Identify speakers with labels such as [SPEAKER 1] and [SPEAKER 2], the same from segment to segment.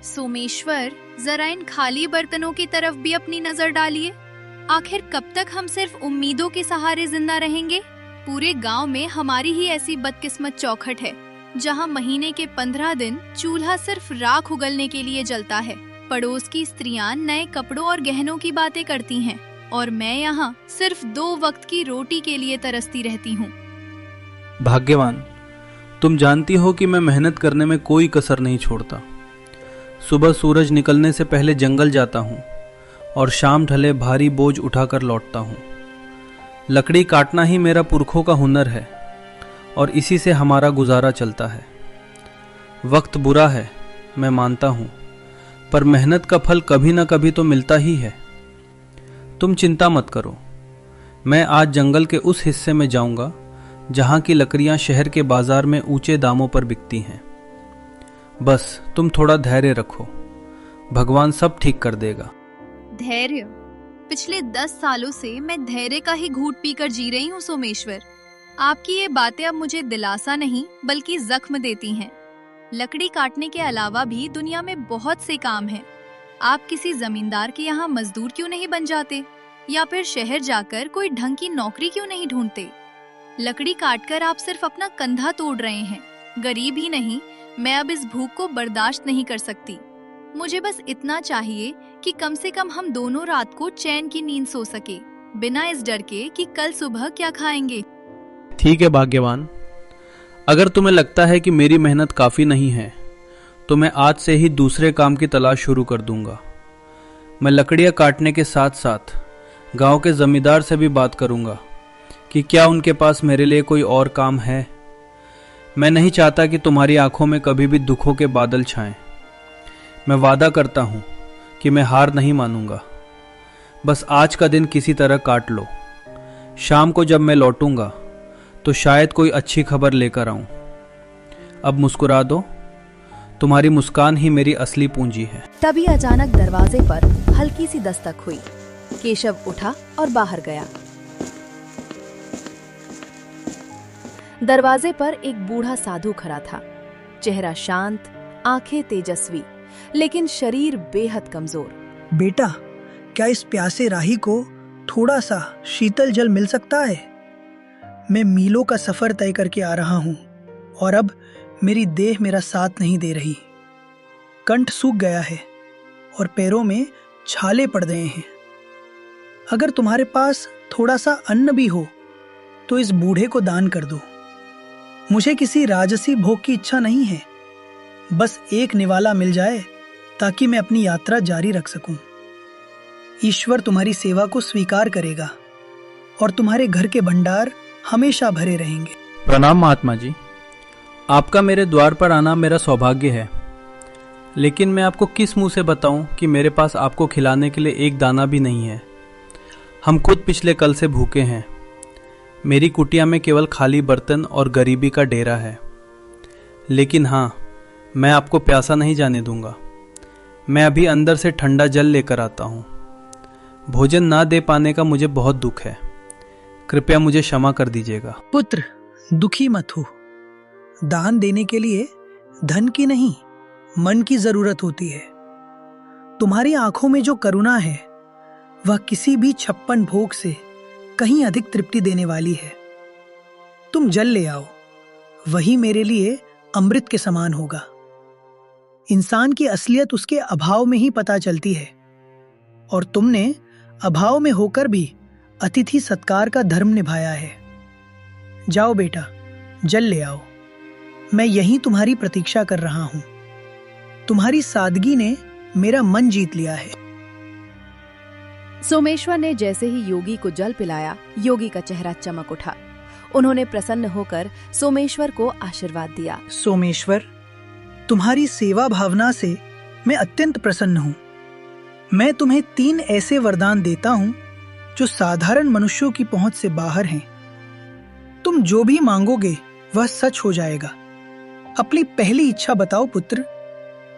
[SPEAKER 1] सोमेश्वर, जरा इन खाली बर्तनों की तरफ भी अपनी नजर डालिए। आखिर कब तक हम सिर्फ उम्मीदों के सहारे जिंदा रहेंगे? पूरे गांव में हमारी ही ऐसी बदकिस्मत चौखट है, जहां महीने के 15 दिन चूल्हा सिर्फ राख उगलने के लिए जलता है। पड़ोस की स्त्रियां नए कपड़ों और गहनों की बातें करती हैं, और मैं यहाँ सिर्फ 2 वक्त की रोटी के लिए तरसती रहती हूँ।
[SPEAKER 2] भाग्यवान, तुम जानती हो कि मैं मेहनत करने में कोई कसर नहीं छोड़ता। सुबह सूरज निकलने से पहले जंगल जाता हूँ और शाम ढले भारी बोझ उठाकर लौटता हूँ। लकड़ी काटना ही मेरा पुरखों का हुनर है और इसी से हमारा गुजारा चलता है। वक्त बुरा है, मैं मानता हूँ, पर मेहनत का फल कभी ना कभी तो मिलता ही है। तुम चिंता मत करो, मैं आज जंगल के उस हिस्से में जाऊंगा जहाँ की लकड़ियाँ शहर के बाजार में ऊंचे दामों पर बिकती हैं। बस तुम थोड़ा धैर्य रखो, भगवान सब ठीक कर देगा।
[SPEAKER 1] धैर्य? पिछले 10 सालों से मैं धैर्य का ही घूंट पीकर जी रही हूँ सोमेश्वर। आपकी ये बातें अब मुझे दिलासा नहीं बल्कि जख्म देती हैं। लकड़ी काटने के अलावा भी दुनिया में बहुत से काम हैं। आप किसी जमींदार के यहाँ मजदूर क्यों नहीं बन जाते, या फिर शहर जाकर कोई ढंग की नौकरी क्यों नहीं ढूंढते? लकड़ी काटकर आप सिर्फ अपना कंधा तोड़ रहे हैं। गरीब ही नहीं, मैं अब इस भूख को बर्दाश्त नहीं कर सकती। मुझे बस इतना चाहिए कि कम से कम हम दोनों रात को चैन की नींद सो सके, बिना इस डर के कि कल सुबह क्या खाएंगे।
[SPEAKER 2] ठीक है भाग्यवान, अगर तुम्हें लगता है कि मेरी मेहनत काफी नहीं है तो मैं आज से ही दूसरे काम की तलाश शुरू कर दूंगा। मैं लकड़ियां काटने के साथ साथ गांव के जमींदार से भी बात करूंगा कि क्या उनके पास मेरे लिए कोई और काम है। मैं नहीं चाहता कि तुम्हारी आंखों में कभी भी दुखों के बादल छाएं। मैं वादा करता हूं कि मैं हार नहीं मानूंगा। बस आज का दिन किसी तरह काट लो। शाम को जब मैं लौटूंगा तो शायद कोई अच्छी खबर लेकर आऊं। अब मुस्कुरा दो, तुम्हारी मुस्कान ही मेरी असली पूंजी है।
[SPEAKER 3] तभी अचानक दरवाजे पर हल्की सी दस्तक हुई। केशव उठा और बाहर गया। दरवाजे पर एक बूढ़ा साधु खड़ा था। चेहरा शांत, आंखें तेजस्वी, लेकिन शरीर बेहद कमजोर।
[SPEAKER 4] बेटा, क्या इस प्यासे राही को थोड़ा सा शीतल जल मिल सकता है? मैं मीलों का सफर तय करके आ रहा हूँ और अब मेरी देह मेरा साथ नहीं दे रही। कंठ सूख गया है और पैरों में छाले पड़ गए हैं। अगर तुम्हारे पास थोड़ा सा अन्न भी हो तो इस बूढ़े को दान कर दो। मुझे किसी राजसी भोग की इच्छा नहीं है, बस एक निवाला मिल जाए ताकि मैं अपनी यात्रा जारी रख सकूं। ईश्वर तुम्हारी सेवा को स्वीकार करेगा और तुम्हारे घर के भंडार हमेशा भरे रहेंगे।
[SPEAKER 2] प्रणाम महात्मा जी, आपका मेरे द्वार पर आना मेरा सौभाग्य है, लेकिन मैं आपको किस मुंह से बताऊं कि मेरे पास आपको खिलाने के लिए एक दाना भी नहीं है। हम खुद पिछले कल से भूखे हैं। मेरी कुटिया में केवल खाली बर्तन और गरीबी का डेरा है। लेकिन हाँ, मैं आपको प्यासा नहीं जाने दूंगा। मैं अभी अंदर से ठंडा जल लेकर आता हूँ। भोजन ना दे पाने का मुझे बहुत दुख है, कृपया मुझे क्षमा कर दीजिएगा।
[SPEAKER 4] पुत्र, दुखी मत हो। दान देने के लिए धन की नहीं, मन की जरूरत होती है। तुम्हारी आंखों में जो करुणा है वह किसी भी 56 भोग से कहीं अधिक तृप्ति देने वाली है। तुम जल ले आओ, वही मेरे लिए अमृत के समान होगा। इंसान की असलियत उसके अभाव में ही पता चलती है, और तुमने अभाव में होकर भी अतिथि सत्कार का धर्म निभाया है। जाओ बेटा, जल ले आओ। मैं यहीं तुम्हारी प्रतीक्षा कर रहा हूं। तुम्हारी सादगी ने मेरा मन जीत लिया है।
[SPEAKER 3] सोमेश्वर ने जैसे ही योगी को जल पिलाया, योगी का चेहरा चमक उठा। उन्होंने प्रसन्न होकर सोमेश्वर को आशीर्वाद दिया।
[SPEAKER 4] सोमेश्वर, तुम्हारी सेवा भावना से मैं अत्यंत प्रसन्न हूं। मैं तुम्हें 3 ऐसे वरदान देता हूं जो साधारण मनुष्यों की पहुंच से बाहर हैं। तुम जो भी मांगोगे वह सच हो जाएगा। अपनी पहली इच्छा बताओ पुत्र,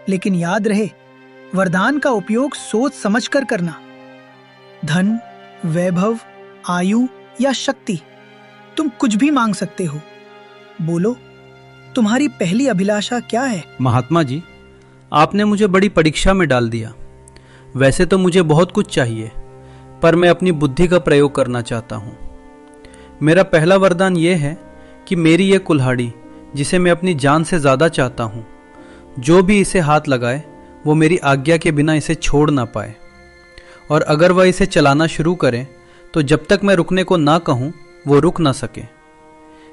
[SPEAKER 4] लेकिन याद रहे, वरदान का उपयोग सोच समझकर करना। धन, वैभव, आयु या शक्ति, तुम कुछ भी मांग सकते हो। बोलो, तुम्हारी पहली अभिलाषा क्या है?
[SPEAKER 2] महात्मा जी, आपने मुझे बड़ी परीक्षा में डाल दिया। वैसे तो मुझे बहुत कुछ चाहिए, पर मैं अपनी बुद्धि का प्रयोग करना चाहता हूँ। मेरा पहला वरदान यह है कि मेरी यह कुल्हाड़ी, जिसे मैं अपनी जान से ज़्यादा चाहता हूँ, जो भी इसे हाथ लगाए वो मेरी आज्ञा के बिना इसे छोड़ ना पाए, और अगर वह इसे चलाना शुरू करे तो जब तक मैं रुकने को ना कहूँ वो रुक ना सके।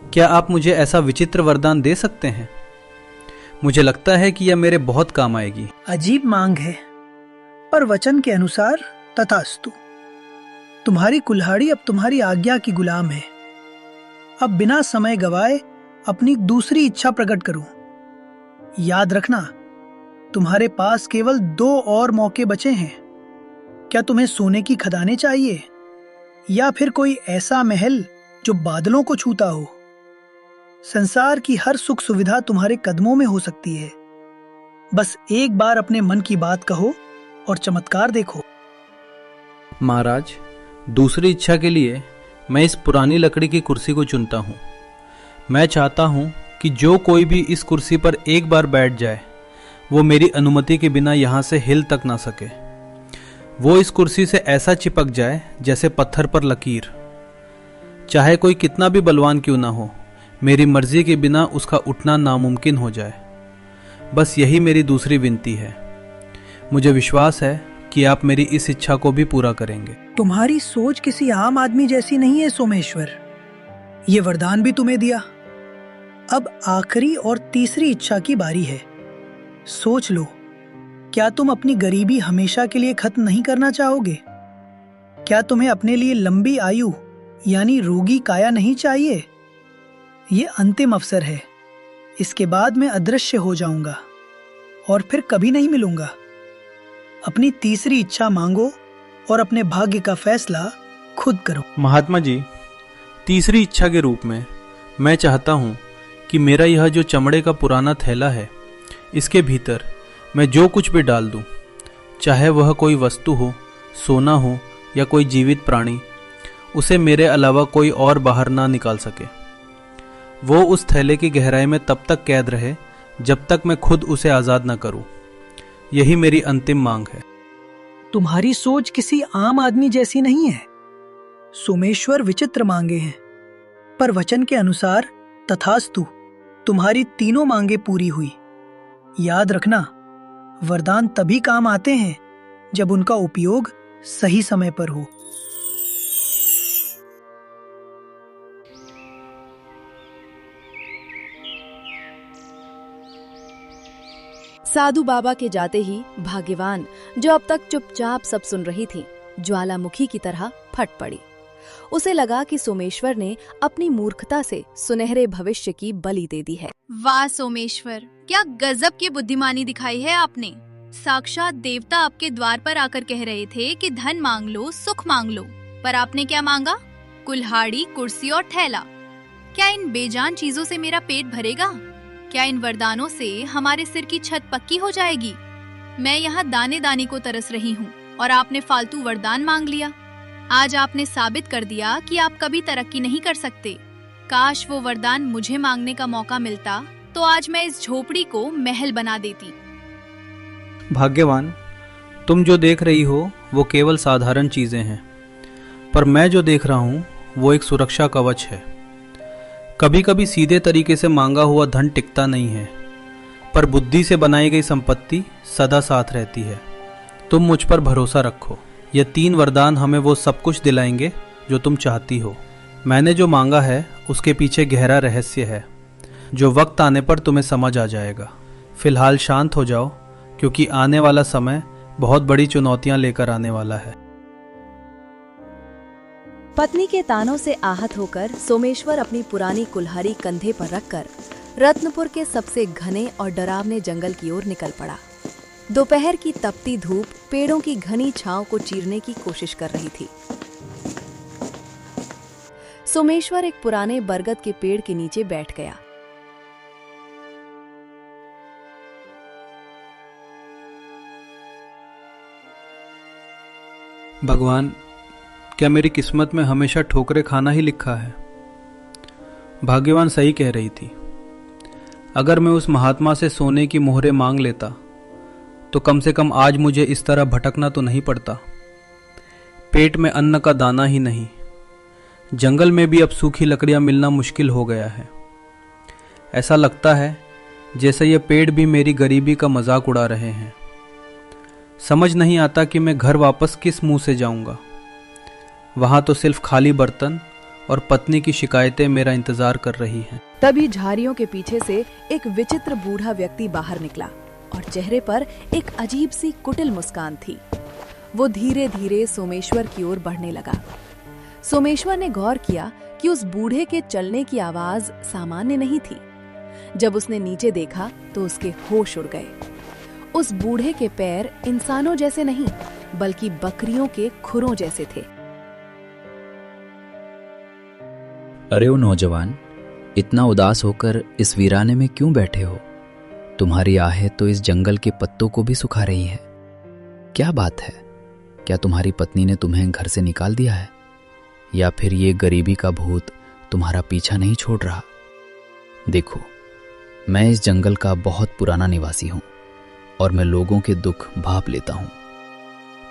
[SPEAKER 2] क्या आप मुझे ऐसा विचित्र वरदान दे सकते हैं? मुझे लगता है कि यह मेरे बहुत काम आएगी।
[SPEAKER 4] अजीब मांग है, पर वचन के अनुसार तथास्तु। तुम्हारी कुल्हाड़ी अब तुम्हारी आज्ञा की गुलाम है। अब बिना समय गवाए अपनी दूसरी इच्छा प्रकट करो। याद रखना, तुम्हारे पास केवल 2 और मौके बचे हैं। क्या तुम्हें सोने की खदानें चाहिए, या फिर कोई ऐसा महल जो बादलों को छूता हो? संसार की हर सुख सुविधा तुम्हारे कदमों में हो सकती है। बस एक बार अपने मन की बात कहो और चमत्कार देखो।
[SPEAKER 2] महाराज, दूसरी इच्छा के लिए मैं इस पुरानी लकड़ी की कुर्सी को चुनता हूँ। मैं चाहता हूँ कि जो कोई भी इस कुर्सी पर एक बार बैठ जाए वो मेरी अनुमति के बिना यहाँ से हिल तक ना सके। वो इस कुर्सी से ऐसा चिपक जाए जैसे पत्थर पर लकीर। चाहे कोई कितना भी बलवान क्यों ना हो, मेरी मर्जी के बिना उसका उठना नामुमकिन हो जाए। बस यही मेरी दूसरी विनती है। मुझे विश्वास है कि आप मेरी इस इच्छा को भी पूरा करेंगे।
[SPEAKER 4] तुम्हारी सोच किसी आम आदमी जैसी नहीं है सोमेश्वर। ये वरदान भी तुम्हें दिया। अब आखिरी और तीसरी इच्छा की बारी है। सोच लो, क्या तुम अपनी गरीबी हमेशा के लिए खत्म नहीं करना चाहोगे? क्या तुम्हें अपने लिए लंबी आयु यानी रोगी काया नहीं चाहिए? ये अंतिम अवसर है। इसके बाद मैं अदृश्य हो जाऊंगा और फिर कभी नहीं मिलूंगा। अपनी तीसरी इच्छा मांगो और अपने भाग्य का फैसला खुद करो।
[SPEAKER 2] महात्मा जी, तीसरी इच्छा के रूप में मैं चाहता हूँ कि मेरा यह जो चमड़े का पुराना थैला है, इसके भीतर मैं जो कुछ भी डाल दूँ, चाहे वह कोई वस्तु हो, सोना हो या कोई जीवित प्राणी, उसे मेरे अलावा कोई और बाहर ना निकाल सके। वो उस थैले की गहराई में तब तक कैद रहे जब तक मैं खुद उसे आज़ाद न करूं। यही मेरी अंतिम मांग है।
[SPEAKER 4] तुम्हारी सोच किसी आम आदमी जैसी नहीं है। सोमेश्वर विचित्र मांगे हैं, पर वचन के अनुसार तथास्तु। तुम्हारी तीनों मांगे पूरी हुई। याद रखना, वरदान तभी काम आते हैं जब उनका उपयोग सही समय पर हो।
[SPEAKER 3] साधु बाबा के जाते ही भाग्यवान, जो अब तक चुपचाप सब सुन रही थी, ज्वालामुखी की तरह फट पड़ी। उसे लगा कि सोमेश्वर ने अपनी मूर्खता से सुनहरे भविष्य की बलि दे दी है।
[SPEAKER 1] वाह सोमेश्वर, क्या गजब की बुद्धिमानी दिखाई है आपने। साक्षात देवता आपके द्वार पर आकर कह रहे थे कि धन मांग लो, सुख मांग लो, पर आपने क्या मांगा? कुल्हाड़ी, कुर्सी और थैला। क्या इन बेजान चीजों से मेरा पेट भरेगा? क्या इन वरदानों से हमारे सिर की छत पक्की हो जाएगी? मैं यहाँ दाने दाने को तरस रही हूँ और आपने फालतू वरदान मांग लिया। आज आपने साबित कर दिया कि आप कभी तरक्की नहीं कर सकते। काश वो वरदान मुझे मांगने का मौका मिलता तो आज मैं इस झोपड़ी को महल बना देती।
[SPEAKER 2] भाग्यवान, तुम जो देख रही हो वो केवल साधारण चीजें हैं, पर मैं जो देख रहा हूँ वो एक सुरक्षा कवच है। कभी कभी सीधे तरीके से मांगा हुआ धन टिकता नहीं है, पर बुद्धि से बनाई गई संपत्ति सदा साथ रहती है। तुम मुझ पर भरोसा रखो। ये 3 वरदान हमें वो सब कुछ दिलाएंगे जो तुम चाहती हो। मैंने जो मांगा है उसके पीछे गहरा रहस्य है, जो वक्त आने पर तुम्हें समझ आ जाएगा। फिलहाल शांत हो जाओ, क्योंकि आने वाला समय बहुत बड़ी चुनौतियां लेकर आने वाला है।
[SPEAKER 3] पत्नी के तानों से आहत होकर सोमेश्वर अपनी पुरानी कुल्हाड़ी कंधे पर रखकर रत्नपुर के सबसे घने और डरावने जंगल की ओर निकल पड़ा। दोपहर की तपती धूप पेड़ों की घनी छांव को चीरने की कोशिश कर रही थी। सोमेश्वर एक पुराने बरगद के पेड़ के नीचे बैठ गया।
[SPEAKER 2] भगवान, क्या मेरी किस्मत में हमेशा ठोकरें खाना ही लिखा है? भाग्यवान सही कह रही थी। अगर मैं उस महात्मा से सोने की मोहरें मांग लेता तो कम से कम आज मुझे इस तरह भटकना तो नहीं पड़ता। पेट में अन्न का दाना ही नहीं, जंगल में भी अब सूखी लकड़ियां मिलना मुश्किल हो गया है। ऐसा लगता है जैसे ये पेड़ भी मेरी गरीबी का मजाक उड़ा रहे हैं। समझ नहीं आता कि मैं घर वापस किस मुंह से जाऊंगा। वहां तो सिर्फ खाली बर्तन और पत्नी की शिकायतें मेरा इंतजार कर रही हैं।
[SPEAKER 3] तभी झाड़ियों के पीछे से एक विचित्र बूढ़ा व्यक्ति बाहर निकला और चेहरे पर एक अजीब सी कुटिल मुस्कान थी। वो धीरे धीरे सोमेश्वर की ओर बढ़ने लगा। सोमेश्वर ने गौर किया कि उस बूढ़े के चलने की आवाज सामान्य नहीं थी। जब उसने नीचे देखा तो उसके होश उड़ गए। उस बूढ़े के पैर इंसानों जैसे नहीं बल्कि बकरियों के खुरों जैसे थे।
[SPEAKER 5] अरे ओ नौजवान, इतना उदास होकर इस वीराने में क्यों बैठे हो? तुम्हारी आहें तो इस जंगल के पत्तों को भी सुखा रही है। क्या बात है? क्या तुम्हारी पत्नी ने तुम्हें घर से निकाल दिया है, या फिर ये गरीबी का भूत तुम्हारा पीछा नहीं छोड़ रहा? देखो, मैं इस जंगल का बहुत पुराना निवासी हूं और मैं लोगों के दुख भांप लेता हूं।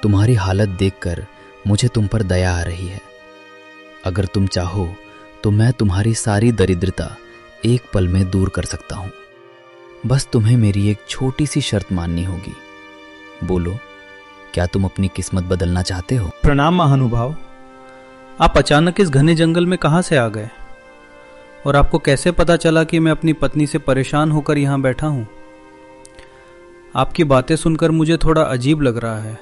[SPEAKER 5] तुम्हारी हालत देखकर मुझे तुम पर दया आ रही है। अगर तुम चाहो तो मैं तुम्हारी सारी दरिद्रता एक पल में दूर कर सकता हूं। बस तुम्हें मेरी एक छोटी सी शर्त माननी होगी। बोलो, क्या तुम अपनी किस्मत बदलना चाहते हो?
[SPEAKER 2] प्रणाम महानुभाव। आप अचानक इस घने जंगल में कहां से आ गए, और आपको कैसे पता चला कि मैं अपनी पत्नी से परेशान होकर यहां बैठा हूं? आपकी बातें सुनकर मुझे थोड़ा अजीब लग रहा है।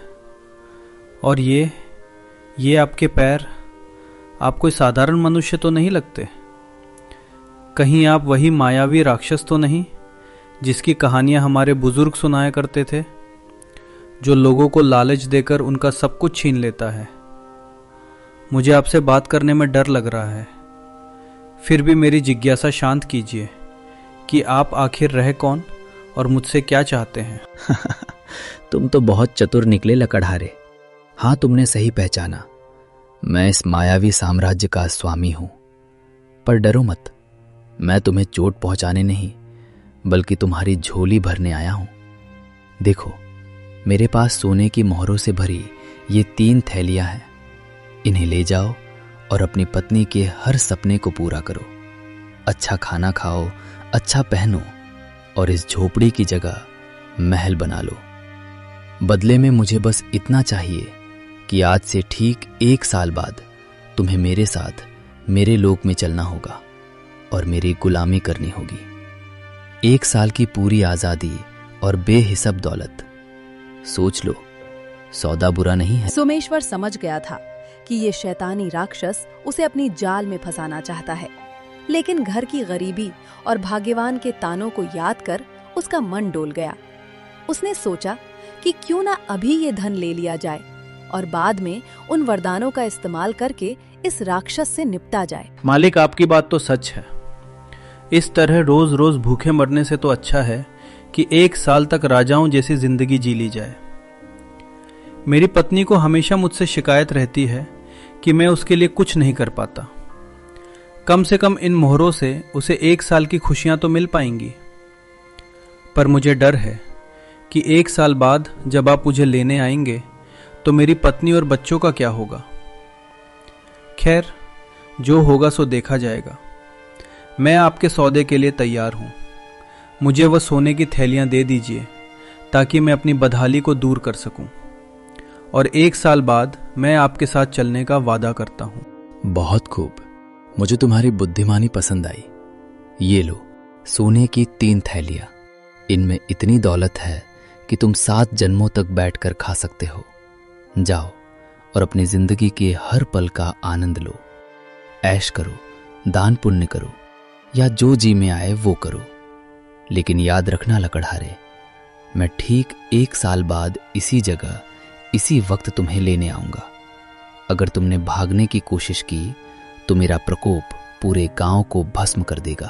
[SPEAKER 2] और ये आपके पैर, आप कोई साधारण मनुष्य तो नहीं लगते। कहीं आप वही मायावी राक्षस तो नहीं जिसकी कहानियां हमारे बुजुर्ग सुनाया करते थे, जो लोगों को लालच देकर उनका सब कुछ छीन लेता है। मुझे आपसे बात करने में डर लग रहा है। फिर भी मेरी जिज्ञासा शांत कीजिए कि आप आखिर रह कौन और मुझसे क्या चाहते हैं।
[SPEAKER 5] तुम तो बहुत चतुर निकले लकड़हारे। हाँ, तुमने सही पहचाना। मैं इस मायावी साम्राज्य का स्वामी हूं। पर डरो मत, मैं तुम्हें चोट पहुंचाने नहीं बल्कि तुम्हारी झोली भरने आया हूं। देखो, मेरे पास सोने की मोहरों से भरी ये 3 थैलियां हैं। इन्हें ले जाओ और अपनी पत्नी के हर सपने को पूरा करो। अच्छा खाना खाओ, अच्छा पहनो और इस झोपड़ी की जगह महल बना लो। बदले में मुझे बस इतना चाहिए कि आज से ठीक 1 साल बाद तुम्हें मेरे साथ मेरे लोक में चलना होगा और मेरी गुलामी करनी होगी। 1 साल की पूरी आजादी और बेहिसाब दौलत। सोच लो, सौदा बुरा नहीं है।
[SPEAKER 3] सोमेश्वर समझ गया था कि ये शैतानी राक्षस उसे अपनी जाल में फंसाना चाहता है, लेकिन घर की गरीबी और भाग्यवान के तानों को याद कर उसका मन डोल गया। उसने सोचा कि क्यों ना अभी ये धन ले लिया जाए और बाद में उन वरदानों का इस्तेमाल करके इस राक्षस से निपटा जाए।
[SPEAKER 2] मालिक, आपकी बात तो सच है। इस तरह रोज रोज भूखे मरने से तो अच्छा है कि 1 साल तक राजाओं जैसी जिंदगी जी ली जाए। मेरी पत्नी को हमेशा मुझसे शिकायत रहती है कि मैं उसके लिए कुछ नहीं कर पाता। कम से कम इन मोहरों से उसे 1 साल की खुशियां तो मिल पाएंगी। पर मुझे डर है कि 1 साल बाद जब आप मुझे लेने आएंगे तो मेरी पत्नी और बच्चों का क्या होगा। खैर, जो होगा सो देखा जाएगा। मैं आपके सौदे के लिए तैयार हूं। मुझे वह सोने की थैलियां दे दीजिए ताकि मैं अपनी बदहाली को दूर कर सकूं, और 1 साल बाद मैं आपके साथ चलने का वादा करता हूं।
[SPEAKER 5] बहुत खूब, मुझे तुम्हारी बुद्धिमानी पसंद आई। ये लो, सोने की 3 थैलियां। इनमें इतनी दौलत है कि तुम 7 जन्मों तक बैठकर खा सकते हो। जाओ और अपनी जिंदगी के हर पल का आनंद लो। ऐश करो, दान पुण्य करो, या जो जी में आए वो करो। लेकिन याद रखना लकड़हारे, मैं ठीक 1 साल बाद इसी जगह इसी वक्त तुम्हें लेने आऊंगा। अगर तुमने भागने की कोशिश की तो मेरा प्रकोप पूरे गांव को भस्म कर देगा।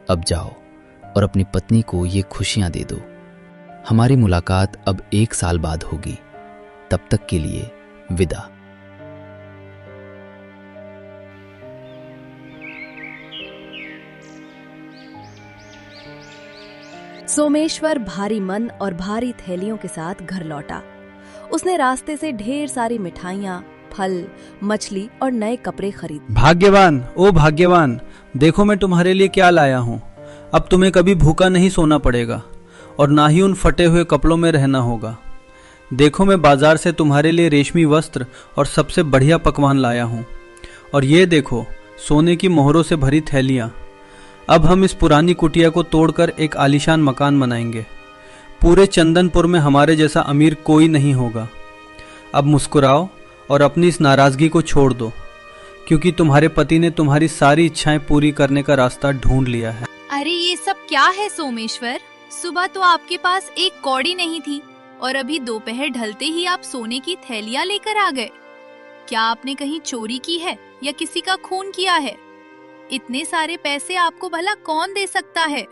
[SPEAKER 5] अब जाओ और अपनी पत्नी को ये खुशियां दे दो। हमारी मुलाकात अब 1 साल बाद होगी। तब तक के लिए विदा।
[SPEAKER 3] सोमेश्वर भारी मन और भारी थैलियों के साथ घर लौटा। उसने रास्ते से ढेर सारी मिठाइयाँ, फल, मछली और नए कपड़े खरीद।
[SPEAKER 2] भाग्यवान, ओ भाग्यवान, देखो मैं तुम्हारे लिए क्या लाया हूँ। अब तुम्हें कभी भूखा नहीं सोना पड़ेगा और ना ही उन फटे हुए कपड़ों में रहना होगा। देखो मैं बाजार से तुम्हारे लिए रेशमी वस्त्र और सबसे बढ़िया पकवान लाया हूँ। और ये देखो सोने की मोहरों से भरी थैलियाँ। अब हम इस पुरानी कुटिया को तोड़कर एक आलीशान मकान बनाएंगे। पूरे चंदनपुर में हमारे जैसा अमीर कोई नहीं होगा। अब मुस्कुराओ और अपनी इस नाराजगी को छोड़ दो, क्योंकि तुम्हारे पति ने तुम्हारी सारी इच्छाएं पूरी करने का रास्ता ढूंढ लिया है।
[SPEAKER 1] अरे ये सब क्या है सोमेश्वर? सुबह तो आपके पास एक कौड़ी नहीं थी और अभी दोपहर ढलते ही आप सोने की थैलियां लेकर आ गए। क्या आपने कहीं चोरी की है या किसी का खून किया है? इतने सारे पैसे आपको भला कौन दे सकता है?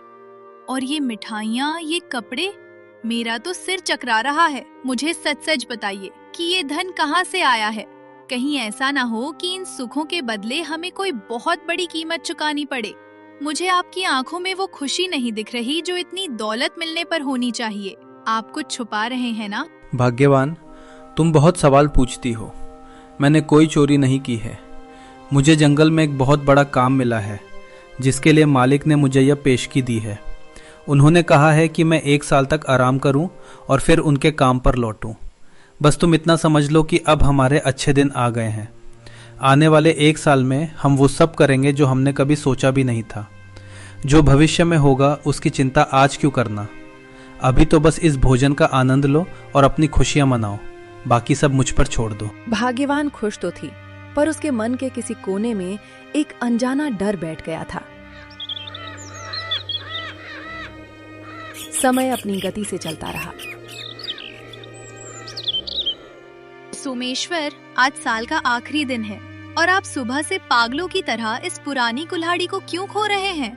[SPEAKER 1] और ये मिठाइयाँ, ये कपड़े, मेरा तो सिर चकरा रहा है। मुझे सच सच बताइए कि ये धन कहाँ से आया है? कहीं ऐसा ना हो कि इन सुखों के बदले हमें कोई बहुत बड़ी कीमत चुकानी पड़े। मुझे आपकी आंखों में वो खुशी नहीं दिख रही जो इतनी दौलत मिलने पर होनी चाहिए। आप कुछ छुपा रहे हैं ना?
[SPEAKER 2] भाग्यवान, तुम बहुत सवाल पूछती हो। मैंने कोई चोरी नहीं की है। मुझे जंगल में एक बहुत बड़ा काम मिला है जिसके लिए मालिक ने मुझे यह पेशगी दी है। उन्होंने कहा है कि मैं 1 साल तक आराम करूं और फिर उनके काम पर लौटूं। बस तुम इतना समझ लो कि अब हमारे अच्छे दिन आ गए हैं। आने वाले 1 साल में हम वो सब करेंगे जो हमने कभी सोचा भी नहीं था। जो भविष्य में होगा उसकी चिंता आज क्यों करना। अभी तो बस इस भोजन का आनंद लो और अपनी खुशियां मनाओ। बाकी सब मुझ पर छोड़ दो।
[SPEAKER 3] भाग्यवान खुश तो थी, पर उसके मन के किसी कोने में एक अनजाना डर बैठ गया था। समय अपनी गति से चलता रहा।
[SPEAKER 1] सोमेश्वर, आज साल का आखिरी दिन है और आप सुबह से पागलों की तरह इस पुरानी कुल्हाड़ी को क्यों खो रहे हैं?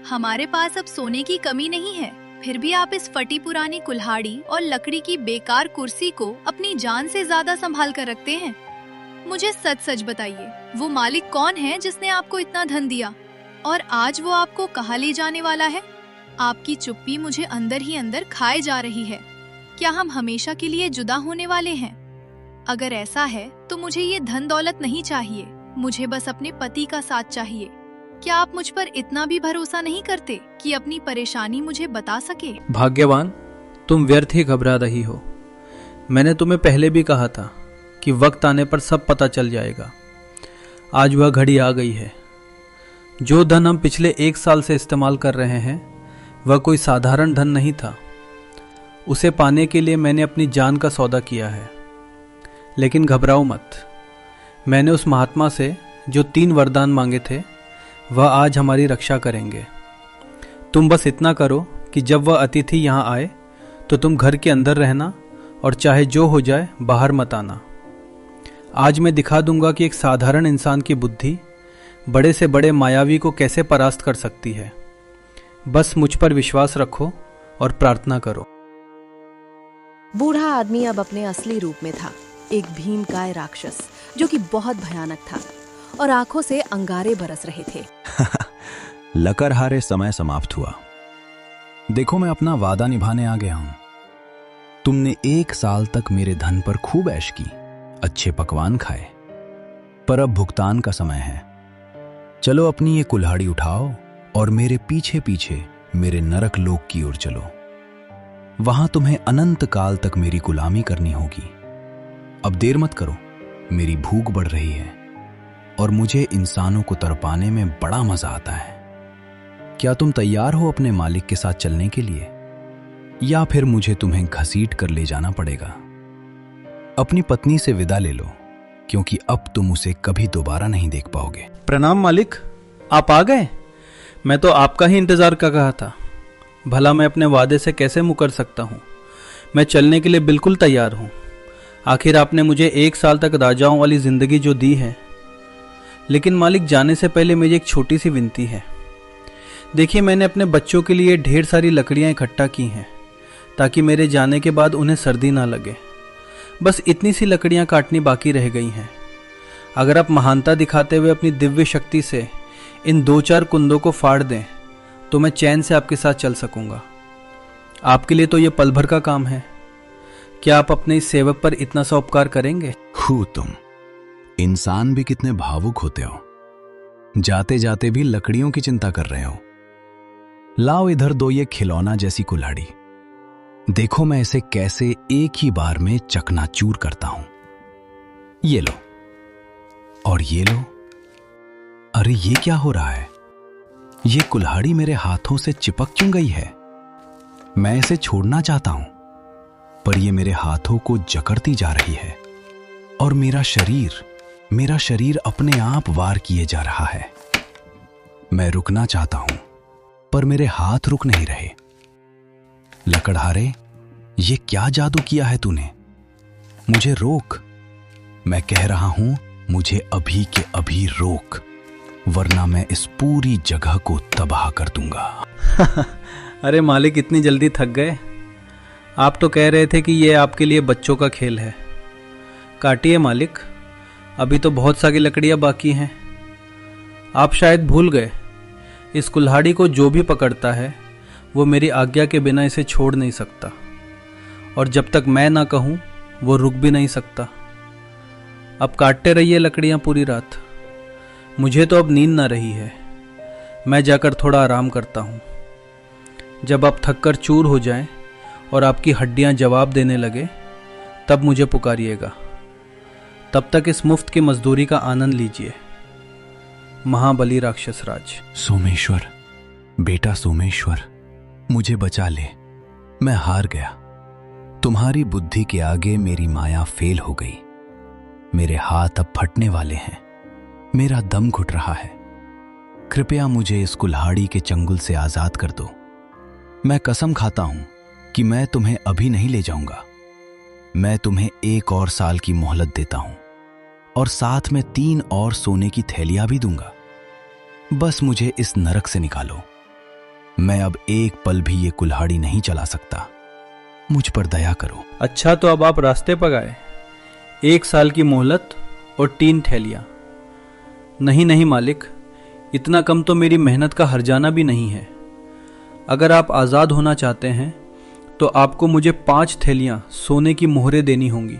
[SPEAKER 1] हमारे पास अब सोने की कमी नहीं है, फिर भी आप इस फटी पुरानी कुल्हाड़ी और लकड़ी की बेकार कुर्सी को अपनी जान से ज्यादा संभाल कर रखते हैं। मुझे सच सच बताइए, वो मालिक कौन है जिसने आपको इतना धन दिया और आज वो आपको कहाँ ले जाने वाला है? आपकी चुप्पी मुझे अंदर ही अंदर खाए जा रही है। क्या हम हमेशा के लिए जुदा होने वाले हैं? अगर ऐसा है तो मुझे ये धन दौलत नहीं चाहिए। मुझे बस अपने पति का साथ चाहिए। क्या आप मुझ पर इतना भी भरोसा नहीं करते कि अपनी परेशानी मुझे बता सके?
[SPEAKER 2] भाग्यवान, तुम व्यर्थ ही घबरा रही हो। मैंने तुम्हें पहले भी कहा था कि वक्त आने पर सब पता चल जाएगा। आज वह घड़ी आ गई है। जो धन हम पिछले 1 साल से इस्तेमाल कर रहे हैं वह कोई साधारण धन नहीं था। उसे पाने के लिए मैंने अपनी जान का सौदा किया है। लेकिन घबराओ मत। मैंने उस महात्मा से जो 3 वरदान मांगे थे वह आज हमारी रक्षा करेंगे। तुम बस इतना करो कि जब वह अतिथि यहाँ आए तो तुम घर के अंदर रहना और चाहे जो हो जाए बाहर मत आना। आज मैं दिखा दूंगा कि एक साधारण इंसान की बुद्धि बड़े से बड़े मायावी को कैसे परास्त कर सकती है। बस मुझ पर विश्वास रखो और प्रार्थना करो।
[SPEAKER 3] बूढ़ा आदमी अब अपने असली रूप में था, एक भीमकाय राक्षस जो कि बहुत भयानक था और आंखों से अंगारे बरस रहे थे।
[SPEAKER 6] लकड़हारे समय समाप्त हुआ। देखो मैं अपना वादा निभाने आ गया हूं। तुमने 1 साल तक मेरे धन पर खूब ऐश की, अच्छे पकवान खाए, पर अब भुगतान का समय है। चलो अपनी ये कुल्हाड़ी उठाओ और मेरे पीछे पीछे मेरे नरक लोक की ओर चलो। वहां तुम्हें अनंत काल तक मेरी गुलामी करनी होगी। अब देर मत करो, मेरी भूख बढ़ रही है और मुझे इंसानों को तड़पाने में बड़ा मजा आता है। क्या तुम तैयार हो अपने मालिक के साथ चलने के लिए, या फिर मुझे तुम्हें घसीट कर ले जाना पड़ेगा? अपनी पत्नी से विदा ले लो, क्योंकि अब तुम उसे कभी दोबारा नहीं देख पाओगे।
[SPEAKER 2] प्रणाम मालिक, आप आ गए। मैं तो आपका ही इंतजार कर रहा था। भला मैं अपने वादे से कैसे मुकर सकता हूँ। मैं चलने के लिए बिल्कुल तैयार हूँ। आखिर आपने मुझे 1 साल तक राजाओं वाली जिंदगी जो दी है। लेकिन मालिक, जाने से पहले मेरी एक छोटी सी विनती है। देखिए, मैंने अपने बच्चों के लिए ढेर सारी लकड़ियाँ इकट्ठा की हैं ताकि मेरे जाने के बाद उन्हें सर्दी ना लगे। बस इतनी सी लकड़ियाँ काटनी बाकी रह गई हैं। अगर आप महानता दिखाते हुए अपनी दिव्य शक्ति से इन 2-4 कुंदों को फाड़ दें तो मैं चैन से आपके साथ चल सकूंगा। आपके लिए तो ये पल भर का काम है। क्या आप अपने इस सेवक पर इतना सा उपकार करेंगे?
[SPEAKER 6] तुम इंसान भी कितने भावुक होते हो, जाते जाते भी लकड़ियों की चिंता कर रहे हो। लाओ इधर दो ये खिलौना जैसी कुल्हाड़ी, देखो मैं इसे कैसे एक ही बार में चकनाचूर करता हूं। ये लो और ये लो। अरे ये क्या हो रहा है? ये कुल्हाड़ी मेरे हाथों से चिपक क्यों गई है? मैं इसे छोड़ना चाहता हूं, पर ये मेरे हाथों को जकड़ती जा रही है और मेरा शरीर अपने आप वार किए जा रहा है। मैं रुकना चाहता हूं, पर मेरे हाथ रुक नहीं रहे। लकड़हारे, ये क्या जादू किया है तूने? मुझे रोक। मैं कह रहा हूं, मुझे अभी के अभी रोक, वरना मैं इस पूरी जगह को तबाह कर दूंगा।
[SPEAKER 2] अरे मालिक, इतनी जल्दी थक गए? आप तो कह रहे थे कि ये आपके लिए बच्चों का खेल है। काटिए मालिक, अभी तो बहुत सारी लकड़ियां बाकी हैं। आप शायद भूल गए, इस कुल्हाड़ी को जो भी पकड़ता है वो मेरी आज्ञा के बिना इसे छोड़ नहीं सकता, और जब तक मैं ना कहूं वो रुक भी नहीं सकता। अब काटते रहिए लकड़ियां पूरी रात। मुझे तो अब नींद ना रही है, मैं जाकर थोड़ा आराम करता हूं। जब आप थक कर चूर हो जाएं और आपकी हड्डियां जवाब देने लगे, तब मुझे पुकारिएगा। तब तक इस मुफ्त की मजदूरी का आनंद लीजिए। महाबली राक्षस राज।
[SPEAKER 6] सोमेश्वर, बेटा सोमेश्वर, मुझे बचा ले, मैं हार गया। तुम्हारी बुद्धि के आगे मेरी माया फेल हो गई। मेरे हाथ अब फटने वाले हैं, मेरा दम घुट रहा है। कृपया मुझे इस कुल्हाड़ी के चंगुल से आजाद कर दो। मैं कसम खाता हूं कि मैं तुम्हें अभी नहीं ले जाऊंगा। मैं तुम्हें 1 और साल की मोहलत देता हूं, और साथ में 3 और सोने की थैलियां भी दूंगा। बस मुझे इस नरक से निकालो। मैं अब एक पल भी ये कुल्हाड़ी नहीं चला सकता। मुझ पर दया करो।
[SPEAKER 2] अच्छा, तो अब आप रास्ते पर आए। 1 साल की मोहलत और 3 थैलियां। नहीं मालिक, इतना कम तो मेरी मेहनत का हर्जाना भी नहीं है। अगर आप आज़ाद होना चाहते हैं तो आपको मुझे 5 थैलियां सोने की मोहरें देनी होंगी,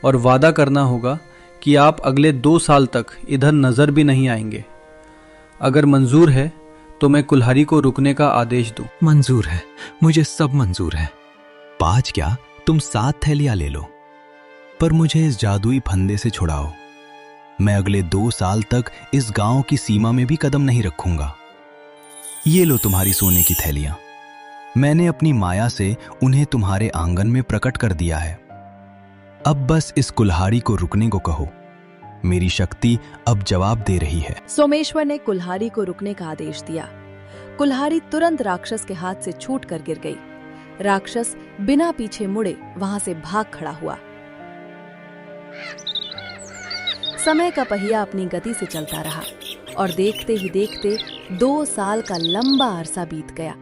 [SPEAKER 2] और वादा करना होगा कि आप अगले 2 साल तक इधर नज़र भी नहीं आएंगे। अगर मंजूर है तो मैं कुल्हाड़ी को रुकने का आदेश दूं।
[SPEAKER 6] मंजूर है, मुझे सब मंजूर है। 5 क्या, तुम 7 थैलियां ले लो, पर मुझे इस जादुई फंदे से छुड़ाओ। मैं अगले 2 साल तक इस गांव की सीमा में भी कदम नहीं रखूंगा। ये लो तुम्हारी सोने की थैलियां। मैंने अपनी माया से उन्हें तुम्हारे आंगन में प्रकट कर दिया है। अब बस इस कुल्हाड़ी को रुकने को कहो। मेरी शक्ति अब जवाब दे रही है।
[SPEAKER 3] सोमेश्वर ने कुल्हाड़ी को रुकने का आदेश दिया। कुल्हाड़ी तुरंत राक्षस के हाथ से छूटकर गिर गई। राक्षस बिना पीछे मुड़े वहां से भाग खड़ा हुआ। समय का पहिया अपनी गति से चलता रहा, और देखते ही देखते 2 साल का लंबा अरसा बीत गया।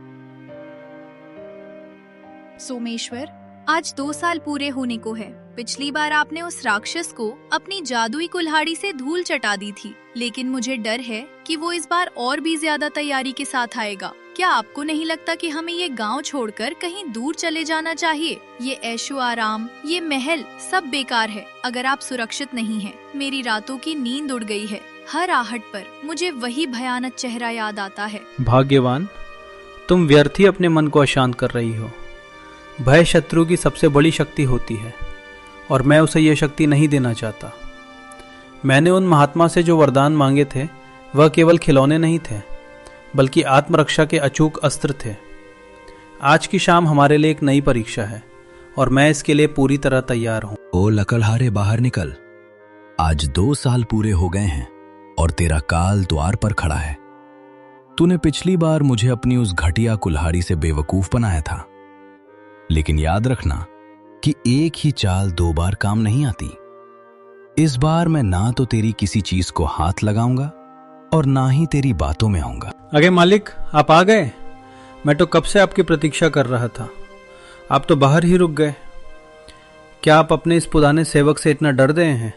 [SPEAKER 1] सोमेश्वर, आज 2 साल पूरे होने को है। पिछली बार आपने उस राक्षस को अपनी जादुई कुल्हाड़ी से धूल चटा दी थी, लेकिन मुझे डर है कि वो इस बार और भी ज्यादा तैयारी के साथ आएगा। क्या आपको नहीं लगता कि हमें ये गांव छोड़कर कहीं दूर चले जाना चाहिए? ये ऐशो आराम, ये महल सब बेकार है अगर आप सुरक्षित नहीं हैं। मेरी रातों की नींद उड़ गई है। हर आहट पर मुझे वही भयानक चेहरा याद आता है।
[SPEAKER 2] भाग्यवान, तुम व्यर्थ ही अपने मन को अशांत कर रही हो। भय शत्रु की सबसे बड़ी शक्ति होती है, और मैं उसे यह शक्ति नहीं देना चाहता। मैंने उन महात्मा से जो वरदान मांगे थे वह केवल खिलौने नहीं थे, बल्कि आत्मरक्षा के अचूक अस्त्र थे। आज की शाम हमारे लिए एक नई परीक्षा है, और मैं इसके लिए पूरी तरह तैयार हूं।
[SPEAKER 6] ओ लकड़हारे, बाहर निकल। आज 2 साल पूरे हो गए हैं और तेरा काल द्वार पर खड़ा है। तूने पिछली बार मुझे अपनी उस घटिया कुल्हाड़ी से बेवकूफ बनाया था, लेकिन याद रखना कि एक ही चाल 2 बार काम नहीं आती। इस बार मैं ना तो तेरी किसी चीज को हाथ लगाऊंगा और ना ही तेरी बातों में आऊंगा।
[SPEAKER 2] अरे मालिक, आप आ गए। मैं तो कब से आपकी प्रतीक्षा कर रहा था। आप तो बाहर ही रुक गए। क्या आप अपने इस पुराने सेवक से इतना डर गए हैं?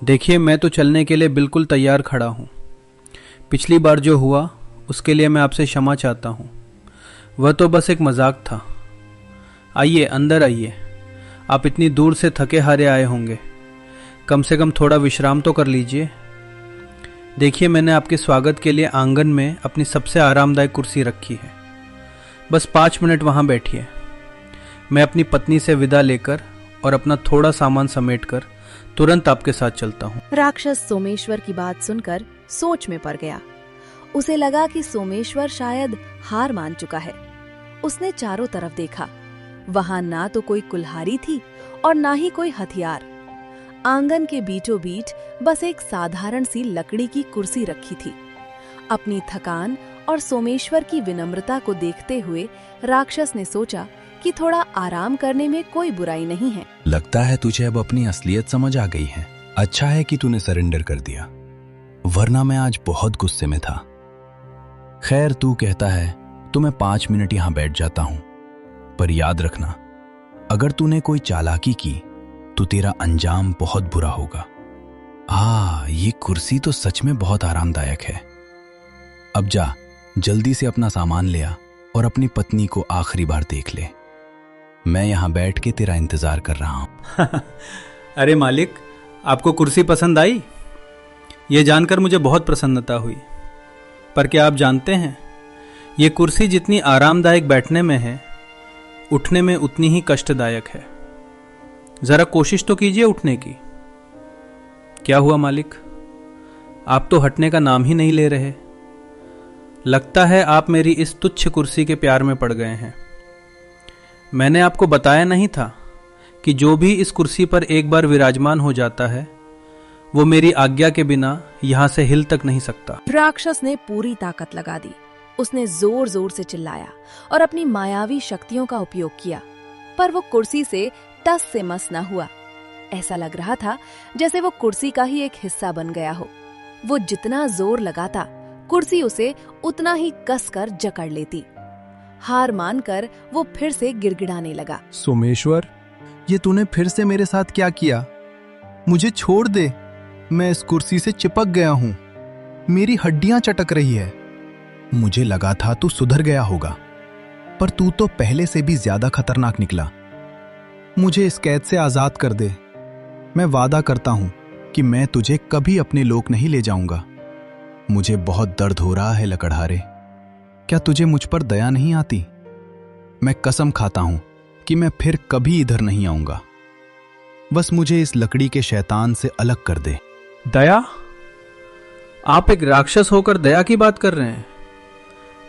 [SPEAKER 2] देखिए, मैं तो चलने के लिए बिल्कुल तैयार खड़ा हूं। पिछली बार जो हुआ उसके लिए मैं आपसे क्षमा चाहता हूं। वह तो बस एक मजाक था। आइए अंदर आइए, आप इतनी दूर से थके हारे आए होंगे, कम से कम थोड़ा विश्राम तो कर लीजिए। देखिए, मैंने आपके स्वागत के लिए आंगन में अपनी सबसे आरामदायक कुर्सी रखी है, बस 5 मिनट वहाँ बैठिए। मैं अपनी पत्नी से विदा लेकर और अपना थोड़ा सामान समेटकर तुरंत आपके साथ चलता हूँ।
[SPEAKER 3] राक्षस सोमेश्वर की बात सुनकर सोच में पड़ गया। उसे लगा कि सोमेश्वर शायद हार मान चुका है। उसने चारों तरफ देखा, वहां ना तो कोई कुल्हाड़ी थी और ना ही कोई हथियार। आंगन के बीचों बीच बस एक साधारण सी लकड़ी की कुर्सी रखी थी। अपनी थकान और सोमेश्वर की विनम्रता को देखते हुए राक्षस ने सोचा कि थोड़ा आराम करने में कोई बुराई नहीं है।
[SPEAKER 6] लगता है तुझे अब अपनी असलियत समझ आ गई है। अच्छा है कि तूने सरेंडर कर दिया, वरना मैं आज बहुत गुस्से में था। खैर, तू कहता है तो मैं 5 मिनट यहां बैठ जाता हूं, पर याद रखना, अगर तूने कोई चालाकी की तो तेरा अंजाम बहुत बुरा होगा। ये कुर्सी तो सच में बहुत आरामदायक है। अब जा, जल्दी से अपना सामान ले आ और अपनी पत्नी को आखिरी बार देख ले। मैं यहां बैठ के तेरा इंतजार कर रहा हूं।
[SPEAKER 2] अरे मालिक, आपको कुर्सी पसंद आई? ये जानकर मुझे बहुत प्रसन्नता हुई। पर क्या आप जानते हैं, ये कुर्सी जितनी आरामदायक बैठने में है, उठने में उतनी ही कष्टदायक है। जरा कोशिश तो कीजिए उठने की। क्या हुआ मालिक, आप तो हटने का नाम ही नहीं ले रहे। लगता है आप मेरी इस तुच्छ कुर्सी के प्यार में पड़ गए हैं। मैंने आपको बताया नहीं था कि जो भी इस कुर्सी पर एक बार विराजमान हो जाता है, वो मेरी आज्ञा के बिना यहां से हिल तक नहीं सकता।
[SPEAKER 3] राक्षस ने पूरी ताकत लगा दी। उसने जोर जोर से चिल्लाया और अपनी मायावी शक्तियों का उपयोग किया, पर वो कुर्सी से टस से मस न हुआ। ऐसा लग रहा था जैसे वो कुर्सी का ही एक हिस्सा बन गया हो। वो जितना जोर लगाता, कुर्सी उसे उतना ही कसकर जकड़ लेती। हार मानकर वो फिर से गिड़गिड़ाने लगा।
[SPEAKER 6] सोमेश्वर, ये तूने फिर से मेरे साथ क्या किया? मुझे छोड़ दे, मैं इस कुर्सी से चिपक गया हूं। मेरी हड्डियां चटक रही है। मुझे लगा था तू सुधर गया होगा, पर तू तो पहले से भी ज्यादा खतरनाक निकला। मुझे इस कैद से आजाद कर दे। मैं वादा करता हूं कि मैं तुझे कभी अपने लोक नहीं ले जाऊंगा। मुझे बहुत दर्द हो रहा है लकड़हारे, क्या तुझे मुझ पर दया नहीं आती? मैं कसम खाता हूं कि मैं फिर कभी इधर नहीं आऊंगा। बस मुझे इस लकड़ी के शैतान से अलग कर दे।
[SPEAKER 2] दया? आप एक राक्षस होकर दया की बात कर रहे हैं?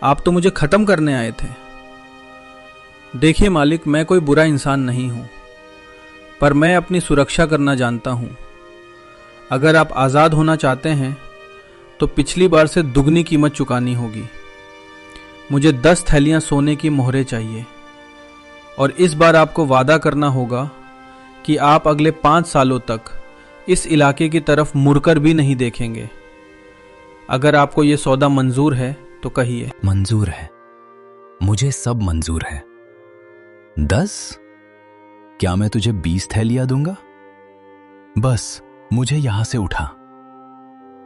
[SPEAKER 2] आप तो मुझे खत्म करने आए थे। देखिए मालिक, मैं कोई बुरा इंसान नहीं हूं, पर मैं अपनी सुरक्षा करना जानता हूं। अगर आप आजाद होना चाहते हैं तो पिछली बार से दुगनी कीमत चुकानी होगी। मुझे 10 थैलियां सोने की मोहरें चाहिए, और इस बार आपको वादा करना होगा कि आप अगले 5 सालों तक इस इलाके की तरफ मुड़कर भी नहीं देखेंगे। अगर आपको यह सौदा मंजूर है तो कहिए।
[SPEAKER 6] मंजूर है, मुझे सब मंजूर है। 10? क्या मैं तुझे 20 थैलियां दूंगा? बस मुझे यहां से उठा।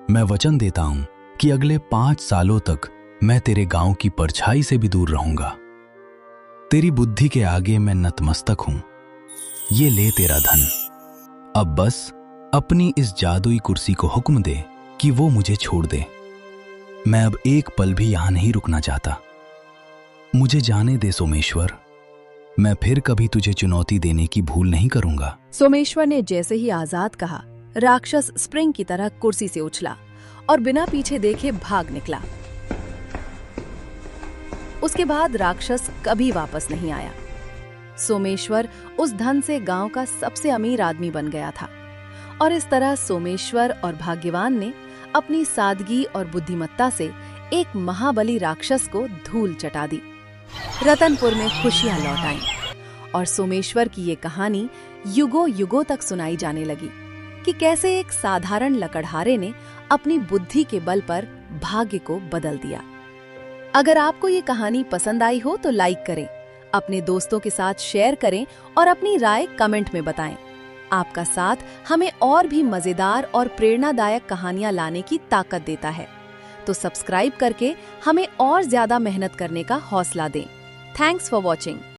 [SPEAKER 6] मैं वचन देता हूं कि अगले 5 सालों तक मैं तेरे गांव की परछाई से भी दूर रहूंगा। तेरी बुद्धि के आगे मैं नतमस्तक हूं। ये ले तेरा धन। अब बस अपनी इस जादुई कुर्सी को हुक्म दे कि वो मुझे छोड़ दे। मैं अब एक पल भी यहां नहीं रुकना चाहता। मुझे जाने दे सोमेश्वर। मैं फिर कभी तुझे चुनौती देने की भूल नहीं करूंगा।
[SPEAKER 3] सोमेश्वर ने जैसे ही आजाद कहा, राक्षस स्प्रिंग की तरह कुर्सी से उछला और बिना पीछे देखे भाग निकला। उसके बाद राक्षस कभी वापस नहीं आया। सोमेश्वर उस धन से गांव का सबसे अमीर आदमी बन गया था, और इस तरह सोमेश्वर और भाग्यवान ने अपनी सादगी और बुद्धिमत्ता से एक महाबली राक्षस को धूल चटा दी। रतनपुर में खुशियां लौट आईं, और सोमेश्वर की ये कहानी युगों युगों तक सुनाई जाने लगी कि कैसे एक साधारण लकड़हारे ने अपनी बुद्धि के बल पर भाग्य को बदल दिया। अगर आपको ये कहानी पसंद आई हो तो लाइक करें, अपने दोस्तों के साथ शेयर करें और अपनी राय कमेंट में बताएं। आपका साथ हमें और भी मजेदार और प्रेरणादायक कहानियां लाने की ताकत देता है। तो सब्सक्राइब करके हमें और ज्यादा मेहनत करने का हौसला दें। Thanks for watching.